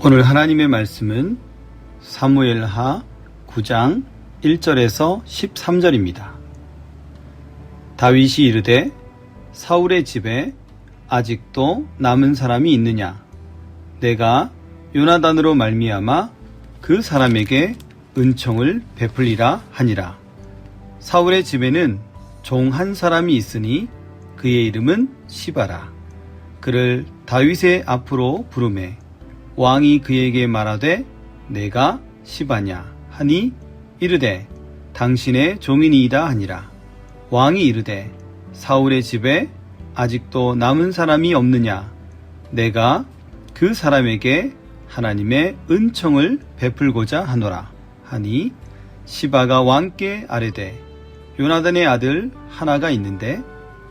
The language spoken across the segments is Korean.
오늘 하나님의 말씀은 사무엘하 9장 1절에서 13절입니다. 다윗이 이르되 사울의 집에 아직도 남은 사람이 있느냐? 내가 요나단으로 말미암아 그 사람에게 은총을 베풀리라 하니라. 사울의 집에는 종 한 사람이 있으니 그의 이름은 시바라. 그를 다윗의 앞으로 부르매 왕이 그에게 말하되 내가 시바냐 하니 이르되 당신의 종이니이다 하니라. 왕이 이르되 사울의 집에 아직도 남은 사람이 없느냐? 내가 그 사람에게 하나님의 은총을 베풀고자 하노라 하니 시바가 왕께 아뢰되 요나단의 아들 하나가 있는데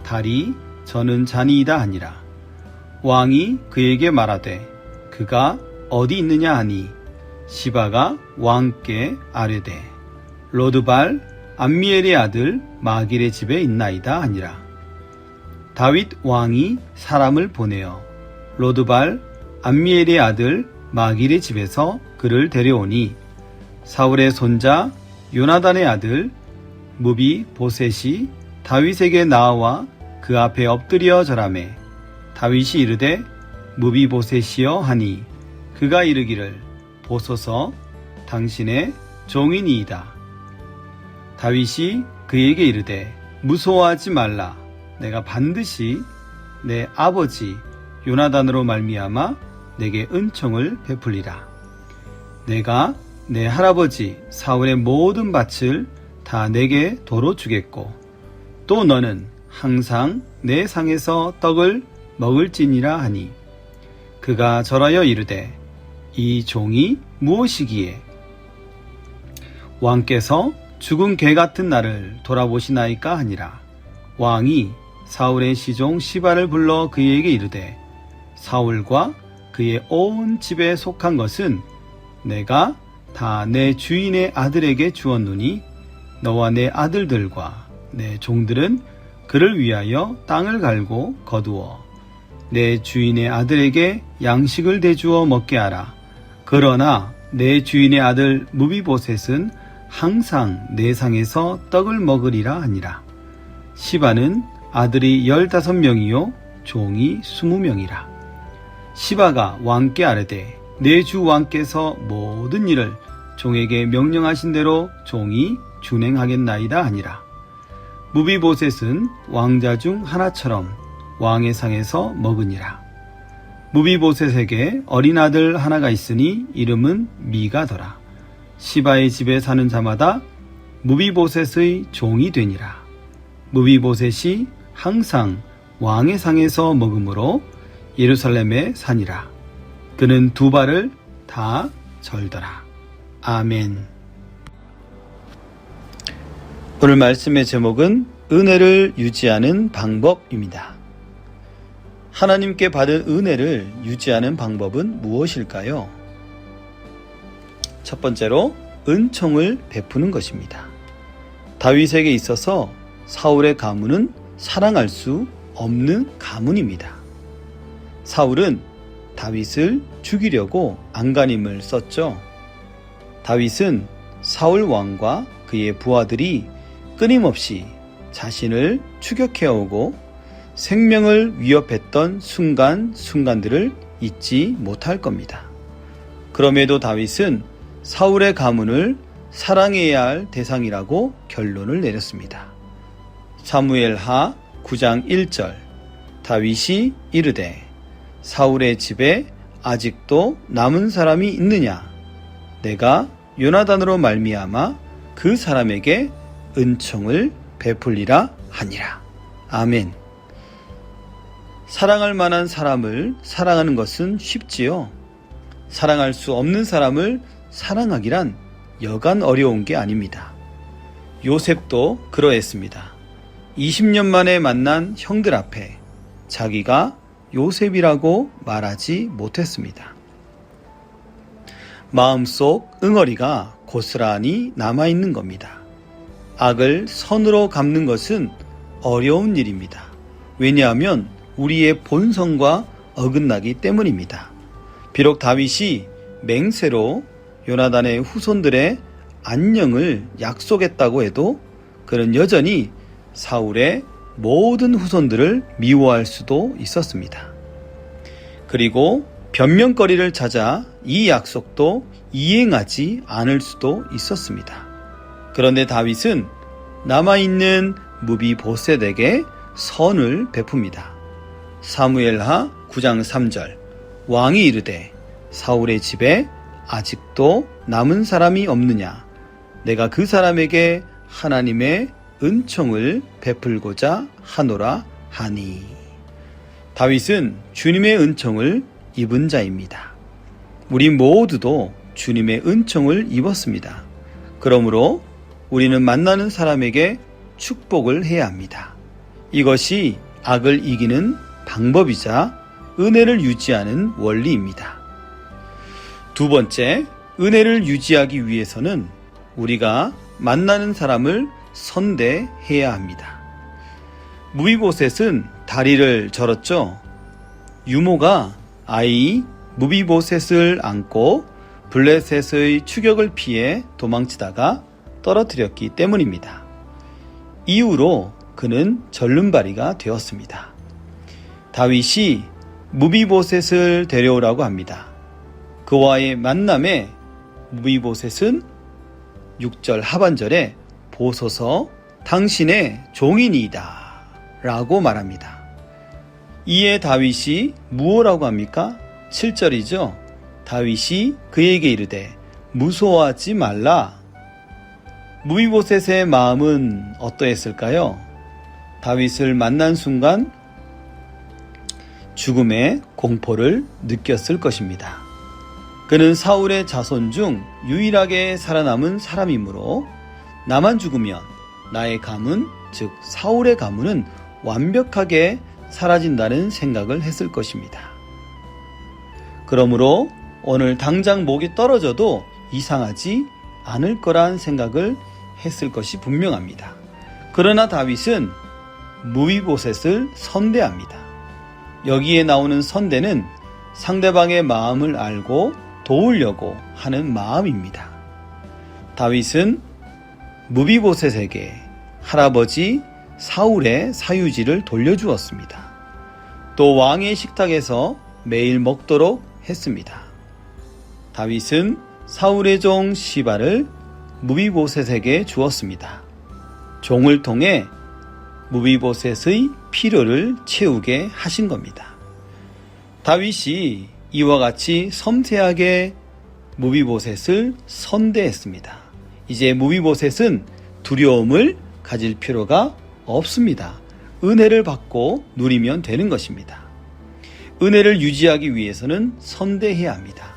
달이 저는 자니이다 하니라. 왕이 그에게 말하되 그가 어디 있느냐 하니 시바가 왕께 아뢰되 로드발 암미엘의 아들 마길의 집에 있나이다 하니라. 다윗 왕이 사람을 보내어 로드발 암미엘의 아들 마길의 집에서 그를 데려오니 사울의 손자 요나단의 아들 무비보셋이 다윗에게 나와 그 앞에 엎드려 절하매 다윗이 이르되 무비보셋이여 하니 그가 이르기를 보소서 당신의 종이니이다. 다윗이 그에게 이르되 무서워하지 말라. 내가 반드시 내 아버지 요나단으로 말미암아 내게 은총을 베풀리라. 내가 내 할아버지 사울의 모든 밭을 다 내게 도로 주겠고 또 너는 항상 내 상에서 떡을 먹을지니라 하니 그가 절하여 이르되 이 종이 무엇이기에 왕께서 죽은 개 같은 나를 돌아보시나이까 하니라. 왕이 사울의 시종 시바를 불러 그에게 이르되 사울과 그의 온 집에 속한 것은 내가 다 내 주인의 아들에게 주었노니 너와 내 아들들과 내 종들은 그를 위하여 땅을 갈고 거두어 내 주인의 아들에게 양식을 대주어 먹게 하라. 그러나 내 주인의 아들 무비보셋은 항상 내 상에서 떡을 먹으리라 하니라. 시바는 아들이 15명이요 종이 20명이라. 시바가 왕께 아뢰되 내 주 왕께서 모든 일을 종에게 명령하신 대로 종이 준행하겠나이다 하니라. 무비보셋은 왕자 중 하나처럼 왕의 상에서 먹으니라. 무비보셋에게 어린 아들 하나가 있으니 이름은 미가더라. 시바의 집에 사는 자마다 무비보셋의 종이 되니라. 무비보셋이 항상 왕의 상에서 먹으므로 예루살렘에 사니라. 그는 두 발을 다 절더라. 아멘. 오늘 말씀의 제목은 은혜를 유지하는 방법입니다. 하나님께 받은 은혜를 유지하는 방법은 무엇일까요? 첫 번째로 은총을 베푸는 것입니다. 다윗에게 있어서 사울의 가문은 사랑할 수 없는 가문입니다. 사울은 다윗을 죽이려고 안간힘을 썼죠. 다윗은 사울 왕과 그의 부하들이 끊임없이 자신을 추격해오고 생명을 위협했던 순간순간들을 잊지 못할 겁니다. 그럼에도 다윗은 사울의 가문을 사랑해야 할 대상이라고 결론을 내렸습니다. 사무엘하 9장 1절 다윗이 이르되 사울의 집에 아직도 남은 사람이 있느냐? 내가 요나단으로 말미암아 그 사람에게 은총을 베풀리라 하니라. 아멘. 사랑할 만한 사람을 사랑하는 것은 쉽지요. 사랑할 수 없는 사람을 사랑하기란 여간 어려운 게 아닙니다. 요셉도 그러했습니다. 20년 만에 만난 형들 앞에 자기가 요셉이라고 말하지 못했습니다. 마음속 응어리가 고스란히 남아있는 겁니다. 악을 선으로 갚는 것은 어려운 일입니다. 왜냐하면 우리의 본성과 어긋나기 때문입니다. 비록 다윗이 맹세로 요나단의 후손들의 안녕을 약속했다고 해도 그는 여전히 사울의 모든 후손들을 미워할 수도 있었습니다. 그리고 변명거리를 찾아 이 약속도 이행하지 않을 수도 있었습니다. 그런데 다윗은 남아있는 무비보셋에게 선을 베풉니다. 사무엘하 9장 3절 왕이 이르되 사울의 집에 아직도 남은 사람이 없느냐 내가 그 사람에게 하나님의 은총을 베풀고자 하노라 하니. 다윗은 주님의 은총을 입은 자입니다. 우리 모두도 주님의 은총을 입었습니다. 그러므로 우리는 만나는 사람에게 축복을 해야 합니다. 이것이 악을 이기는 방법이자 은혜를 유지하는 원리입니다. 두 번째, 은혜를 유지하기 위해서는 우리가 만나는 사람을 선대해야 합니다. 무비보셋은 다리를 절었죠. 유모가 아이 무비보셋을 안고 블레셋의 추격을 피해 도망치다가 떨어뜨렸기 때문입니다. 이후로 그는 절름발이가 되었습니다. 다윗이 무비보셋을 데려오라고 합니다. 그와의 만남에 무비보셋은 6절 하반절에 보소서 당신의 종이니이다 라고 말합니다. 이에 다윗이 무엇라고 합니까? 7절이죠. 다윗이 그에게 이르되 무서워하지 말라. 무비보셋의 마음은 어떠했을까요? 다윗을 만난 순간 죽음의 공포를 느꼈을 것입니다. 그는 사울의 자손 중 유일하게 살아남은 사람이므로 나만 죽으면 나의 가문, 즉 사울의 가문은 완벽하게 사라진다는 생각을 했을 것입니다. 그러므로 오늘 당장 목이 떨어져도 이상하지 않을 거란 생각을 했을 것이 분명합니다. 그러나 다윗은 무비보셋을 선대합니다. 여기에 나오는 선대는 상대방의 마음을 알고 도우려고 하는 마음입니다. 다윗은 무비보셋에게 할아버지 사울의 사유지를 돌려주었습니다. 또 왕의 식탁에서 매일 먹도록 했습니다. 다윗은 사울의 종 시바를 무비보셋에게 주었습니다. 종을 통해 무비보셋의 필요를 채우게 하신 겁니다. 다윗이 이와 같이 섬세하게 무비보셋을 선대했습니다. 이제 무비보셋은 두려움을 가질 필요가 없습니다. 은혜를 받고 누리면 되는 것입니다. 은혜를 유지하기 위해서는 선대해야 합니다.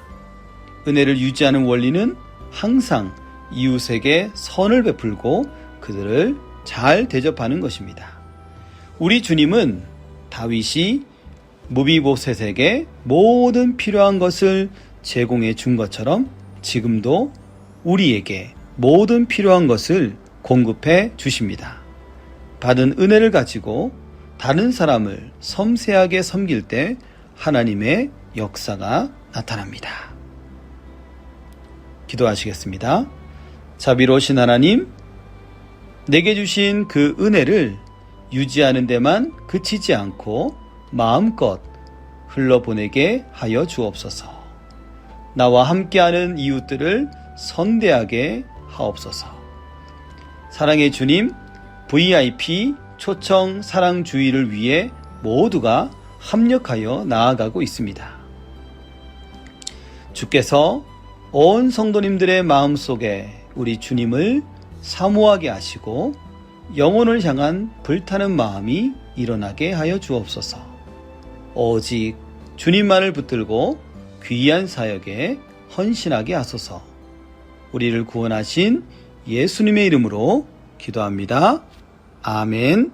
은혜를 유지하는 원리는 항상 이웃에게 선을 베풀고 그들을 잘 대접하는 것입니다. 우리 주님은 다윗이 무비보셋에게 모든 필요한 것을 제공해 준 것처럼 지금도 우리에게 모든 필요한 것을 공급해 주십니다. 받은 은혜를 가지고 다른 사람을 섬세하게 섬길 때 하나님의 역사가 나타납니다. 기도하시겠습니다. 자비로우신 하나님, 내게 주신 그 은혜를 유지하는 데만 그치지 않고 마음껏 흘러보내게 하여 주옵소서. 나와 함께하는 이웃들을 선대하게 하옵소서. 사랑의 주님, VIP 초청 사랑주의를 위해 모두가 합력하여 나아가고 있습니다. 주께서 온 성도님들의 마음속에 우리 주님을 사모하게 하시고 영혼을 향한 불타는 마음이 일어나게 하여 주옵소서. 오직 주님만을 붙들고 귀한 사역에 헌신하게 하소서. 우리를 구원하신 예수님의 이름으로 기도합니다. 아멘.